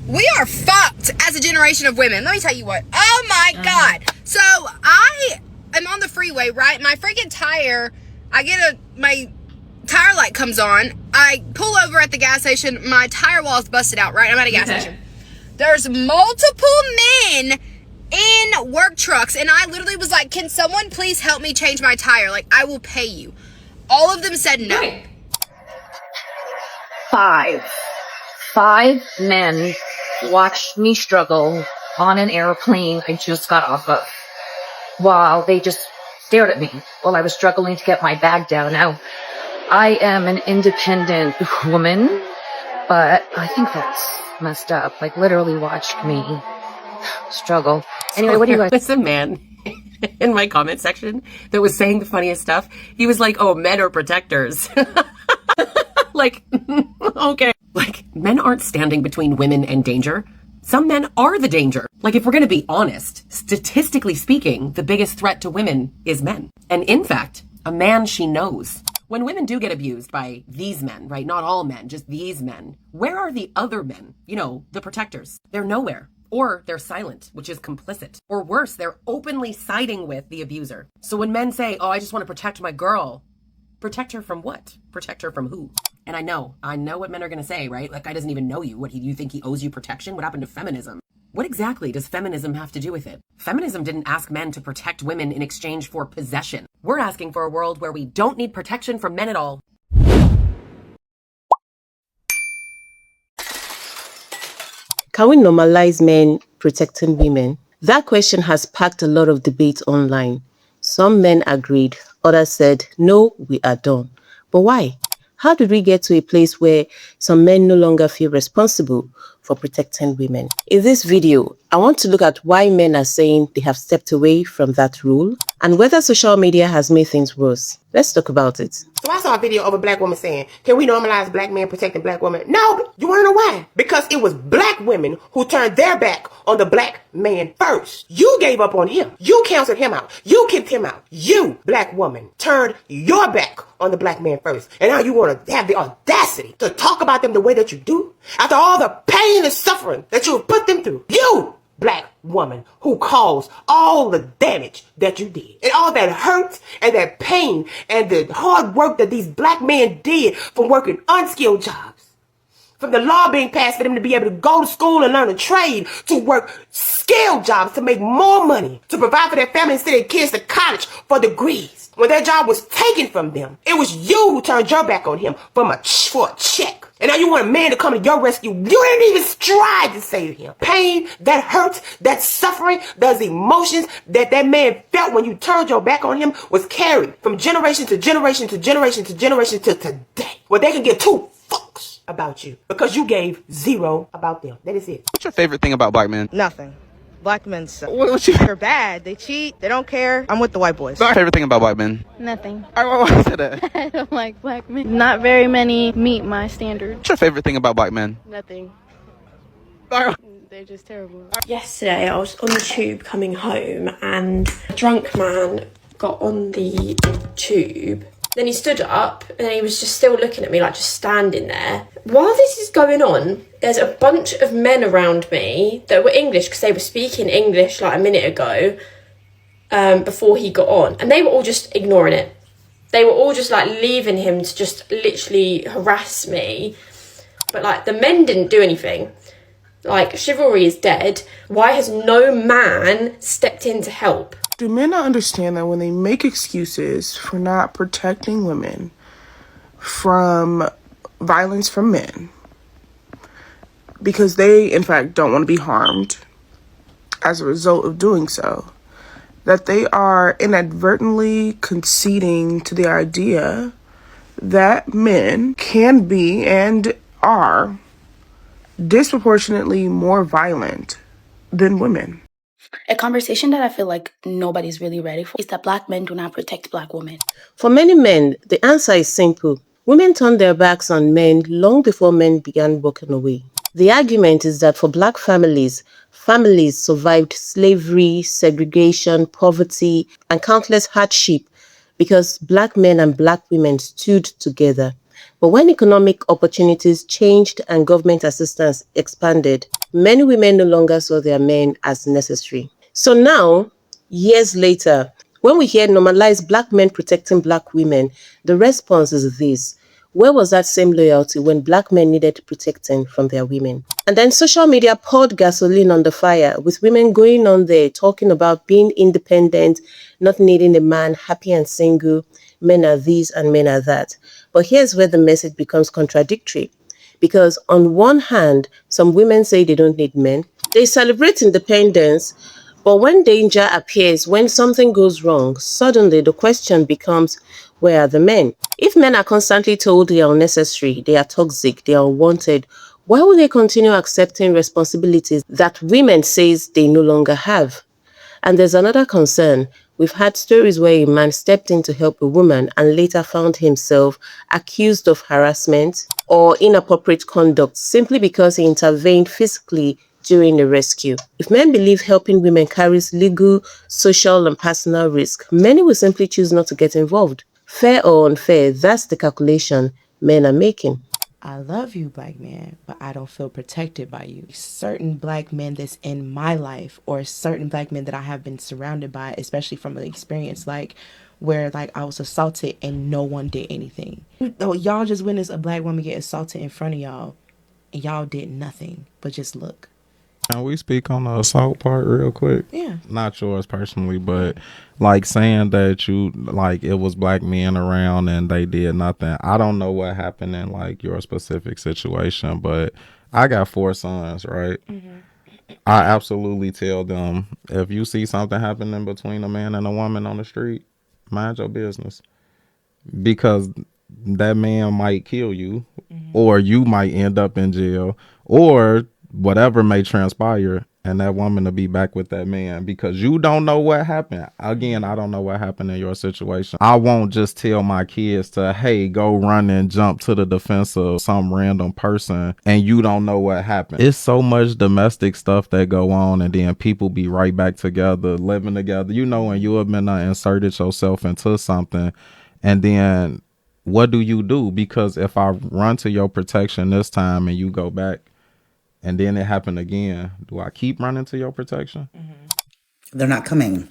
We are fucked as a generation of women. Let me tell you what. Oh my God. So I am on the freeway, right? My freaking tire, my tire light comes on. I pull over at the gas station. My tire wall is busted out, right? I'm at a gas station. There's multiple men in work trucks, and I literally was like, can someone please help me change my tire? Like, I will pay you. All of them said no. Right. 5 men watched me struggle on an airplane I just got off of, while they just stared at me while I was struggling to get my bag down. Now, I am an independent woman, but I think that's messed up. Like, literally watched me struggle. Anyway, what do you guys... There's a man in my comment section that was saying the funniest stuff. He was like, oh, men are protectors. Like, okay. Like, men aren't standing between women and danger. Some men are the danger. Like, if we're going to be honest, statistically speaking, the biggest threat to women is men. And in fact, a man she knows. When women do get abused by these men, right? Not all men, just these men. Where are the other men? You know, the protectors. They're nowhere. Or they're silent, which is complicit. Or worse, they're openly siding with the abuser. So when men say, oh, I just want to protect my girl, protect her from what? Protect her from who? And I know what men are going to say, right? Like, guy doesn't even know you. What, you think he owes you protection? What happened to feminism? What exactly does feminism have to do with it? Feminism didn't ask men to protect women in exchange for possession. We're asking for a world where we don't need protection from men at all. Can we normalize men protecting women? That question has sparked a lot of debate online. Some men agreed, others said, no, we are done. But why? How did we get to a place where some men no longer feel responsible for protecting women? In this video, I want to look at why men are saying they have stepped away from that rule and whether social media has made things worse. Let's talk about it. So I saw a video of a black woman saying, can we normalize black men protecting black women? No, you want to know why? Because it was black women who turned their back on the black man first. You gave up on him. You canceled him out. You kicked him out. You, black woman, turned your back on the black man first. And now you want to have the audacity to talk about them the way that you do? After all the pain and suffering that you have put them through. You, black woman, who caused all the damage that you did. And all that hurt and that pain and the hard work that these black men did from working unskilled jobs. From the law being passed for them to be able to go to school and learn a trade, to work skilled jobs, to make more money, to provide for their family and send their kids to college for degrees. When their job was taken from them, it was you who turned your back on him for a check. And now you want a man to come to your rescue. You didn't even strive to save him. Pain, that hurt, that suffering, those emotions that man felt when you turned your back on him was carried from generation to generation to generation to generation to today. Where they can get two fucks about you because you gave zero about them. That is it. What's your favorite thing about black men? Nothing. Black men suck. They're bad. They cheat. They don't care. I'm with the white boys. What's your favorite thing about black men? Nothing. Why is that? I don't like black men. Not very many meet my standard. What's your favorite thing about black men? Nothing. They're just terrible. Yesterday I was on the tube coming home and a drunk man got on the tube. Then he stood up and he was just still looking at me, like just standing there. While this is going on, there's a bunch of men around me that were English because they were speaking English like a minute ago before he got on. And they were all just ignoring it. They were all just like leaving him to just literally harass me. But like the men didn't do anything. Like chivalry is dead. Why has no man stepped in to help? Do men not understand that when they make excuses for not protecting women from violence from men, because they, in fact, don't want to be harmed as a result of doing so, that they are inadvertently conceding to the idea that men can be and are disproportionately more violent than women? A conversation that I feel like nobody's really ready for is that black men do not protect black women. For many men, the answer is simple. Women turned their backs on men long before men began walking away. The argument is that for black families survived slavery, segregation, poverty, and countless hardship because black men and black women stood together. But when economic opportunities changed and government assistance expanded, many women no longer saw their men as necessary. So now, years later, when we hear normalize black men protecting black women, the response is this. Where was that same loyalty when black men needed protecting from their women? And then social media poured gasoline on the fire, with women going on there talking about being independent, not needing a man, happy and single, men are this and men are that. But here's where the message becomes contradictory. Because on one hand, some women say they don't need men. They celebrate independence, but when danger appears, when something goes wrong, suddenly the question becomes, where are the men? If men are constantly told they are unnecessary, they are toxic, they are unwanted, why would they continue accepting responsibilities that women says they no longer have? And there's another concern. We've had stories where a man stepped in to help a woman and later found himself accused of harassment or inappropriate conduct simply because he intervened physically during the rescue. If men believe helping women carries legal, social, and personal risk, many will simply choose not to get involved. Fair or unfair, that's the calculation men are making. I love you, black man, but I don't feel protected by you. Certain black men that's in my life, or certain black men that I have been surrounded by, especially from an experience like where like I was assaulted and no one did anything. Y'all just witnessed a black woman get assaulted in front of y'all and y'all did nothing but just look. Can we speak on the assault part real quick? Yeah. Not yours personally, but like saying that you like it was black men around and they did nothing. I don't know what happened in like your specific situation, but I got 4 sons, right? Mm-hmm. I absolutely tell them if you see something happening between a man and a woman on the street, mind your business. Because that man might kill you, or you might end up in jail, or whatever may transpire, and that woman will be back with that man because you don't know what happened. Again, I don't know what happened in your situation. I won't just tell my kids to, hey, go run and jump to the defense of some random person and you don't know what happened. It's so much domestic stuff that go on and then people be right back together, living together, you know, and you have been inserted yourself into something. And then what do you do? Because if I run to your protection this time and you go back, and then it happened again, do I keep running to your protection? They're not coming.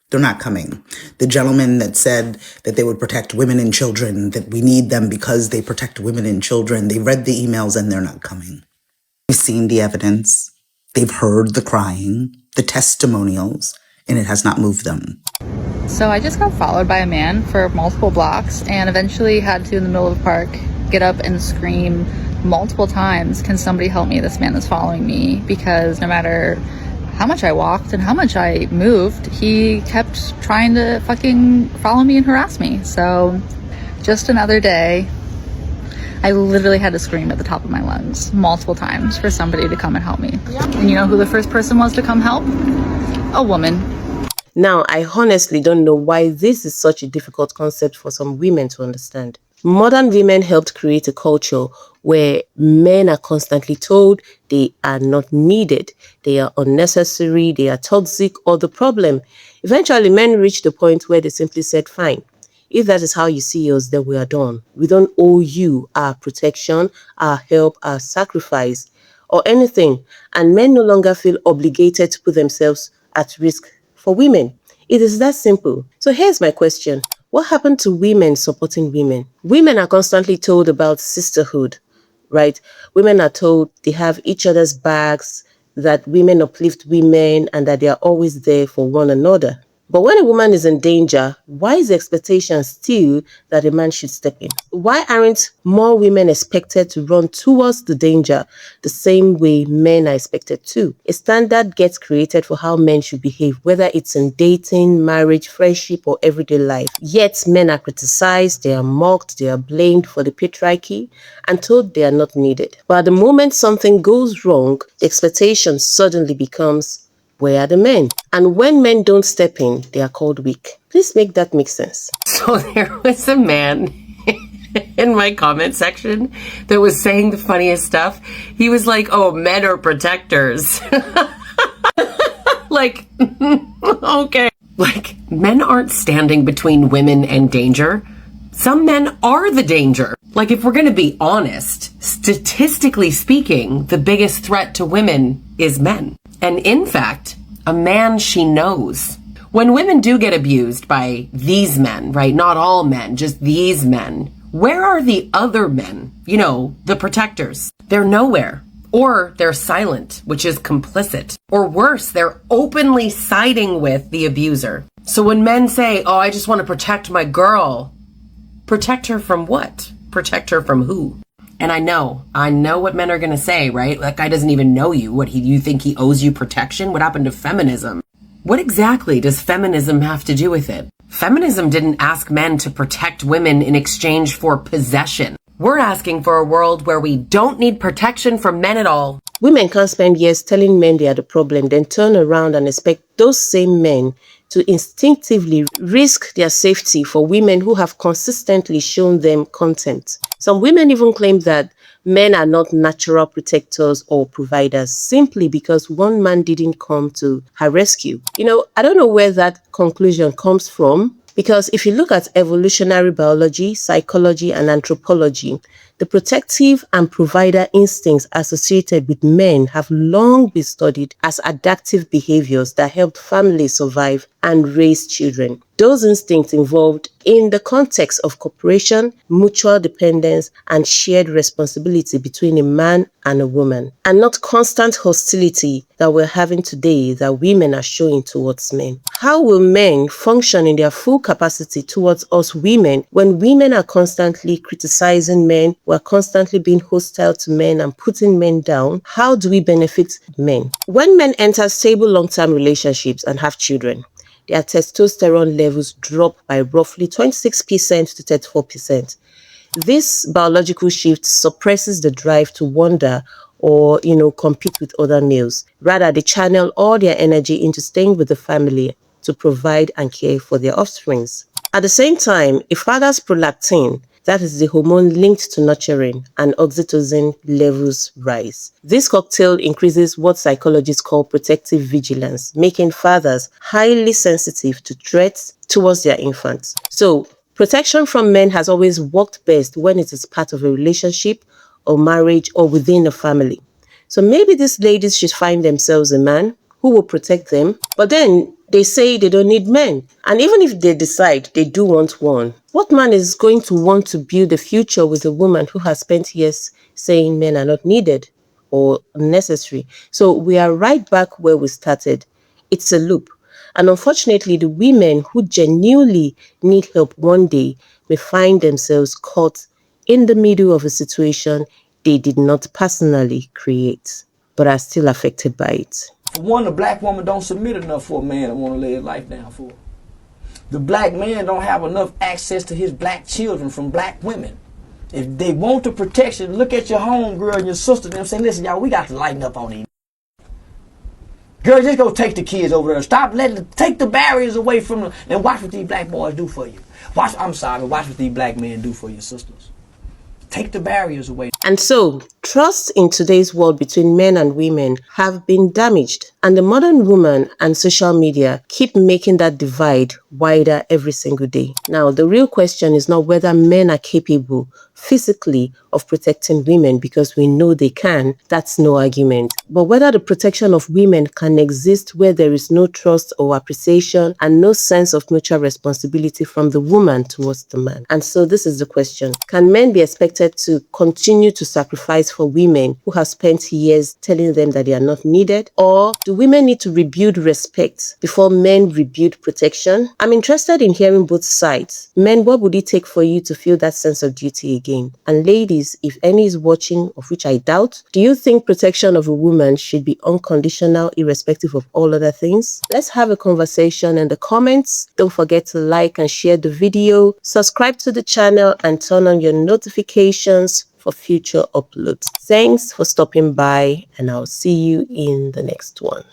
They're not coming. The gentleman that said that they would protect women and children, that we need them because they protect women and children, they read the emails and they're not coming. They've seen the evidence. They've heard the crying, the testimonials, and it has not moved them. So I just got followed by a man for multiple blocks and eventually had to, in the middle of the park, get up and scream multiple times, can somebody help me? This man is following me, because no matter how much I walked and how much I moved, he kept trying to fucking follow me and harass me. So just another day. I literally had to scream at the top of my lungs multiple times for somebody to come and help me. And you know who the first person was to come help? A woman. Now, I honestly don't know why this is such a difficult concept for some women to understand. Modern women helped create a culture where men are constantly told they are not needed, they are unnecessary, they are toxic, or the problem. Eventually, men reached the point where they simply said, fine, if that is how you see us, then we are done. We don't owe you our protection, our help, our sacrifice, or anything. And men no longer feel obligated to put themselves at risk for women. It is that simple. So here's my question. What happened to women supporting women? Women are constantly told about sisterhood, right? Women are told they have each other's backs, that women uplift women, and that they are always there for one another. But when a woman is in danger, why is the expectation still that a man should step in? Why aren't more women expected to run towards the danger the same way men are expected to? A standard gets created for how men should behave, whether it's in dating, marriage, friendship, or everyday life. Yet men are criticized, they are mocked, they are blamed for the patriarchy, and told they are not needed. But at the moment something goes wrong, the expectation suddenly becomes, where are the men? And when men don't step in, they are called weak. Please make that make sense. So there was a man in my comment section that was saying the funniest stuff. He was like, oh, men are protectors. Like, okay. Like, men aren't standing between women and danger. Some men are the danger. Like, if we're going to be honest, statistically speaking, the biggest threat to women is men. And in fact, a man she knows. When women do get abused by these men, right? Not all men, just these men. Where are the other men? You know, the protectors. They're nowhere. Or they're silent, which is complicit. Or worse, they're openly siding with the abuser. So when men say, oh, I just want to protect my girl, protect her from what? Protect her from who? And I know what men are going to say, right? That guy doesn't even know you. You think he owes you protection? What happened to feminism? What exactly does feminism have to do with it? Feminism didn't ask men to protect women in exchange for possession. We're asking for a world where we don't need protection from men at all. Women can't spend years telling men they are the problem, then turn around and expect those same men to instinctively risk their safety for women who have consistently shown them contempt. Some women even claim that men are not natural protectors or providers simply because one man didn't come to her rescue. I don't know where that conclusion comes from, because if you look at evolutionary biology, psychology, and anthropology, the protective and provider instincts associated with men have long been studied as adaptive behaviors that helped families survive and raise children. Those instincts involved in the context of cooperation, mutual dependence, and shared responsibility between a man and a woman, and not constant hostility that we're having today that women are showing towards men. How will men function in their full capacity towards us women when women are constantly criticizing men, we're constantly being hostile to men and putting men down? How do we benefit men? When men enter stable long-term relationships and have children, their testosterone levels drop by roughly 26% to 34%. This biological shift suppresses the drive to wander or, compete with other males. Rather, they channel all their energy into staying with the family to provide and care for their offsprings. At the same time, a father's prolactin, that is the hormone linked to nurturing, and oxytocin levels rise. This cocktail increases what psychologists call protective vigilance, making fathers highly sensitive to threats towards their infants. So, protection from men has always worked best when it is part of a relationship or marriage or within a family. So maybe these ladies should find themselves a man who will protect them, but then they say they don't need men. And even if they decide they do want one, what man is going to want to build a future with a woman who has spent years saying men are not needed or unnecessary? So we are right back where we started. It's a loop. And unfortunately, the women who genuinely need help one day may find themselves caught in the middle of a situation they did not personally create, but are still affected by it. For one, a black woman don't submit enough for a man that want to lay his life down for her. The black man don't have enough access to his black children from black women. If they want the protection, look at your home girl and your sister. Them saying, listen, y'all, we got to lighten up on these. Girl, just go take the kids over there. Stop take the barriers away from them and watch what these black boys do for you. Watch what these black men do for your sisters. Take the barriers away. And so, trust in today's world between men and women have been damaged, and the modern woman and social media keep making that divide wider every single day. Now, the real question is not whether men are capable physically of protecting women, because we know they can. That's no argument. But whether the protection of women can exist where there is no trust or appreciation and no sense of mutual responsibility from the woman towards the man. And so this is the question. Can men be expected to continue to sacrifice for women who have spent years telling them that they are not needed? Or do women need to rebuild respect before men rebuild protection? I'm interested in hearing both sides. Men, what would it take for you to feel that sense of duty again? And ladies, if any is watching, of which I doubt, do you think protection of a woman should be unconditional irrespective of all other things? Let's have a conversation in the comments. Don't forget to like and share the video, subscribe to the channel, and turn on your notifications for future uploads. Thanks for stopping by, and I'll see you in the next one.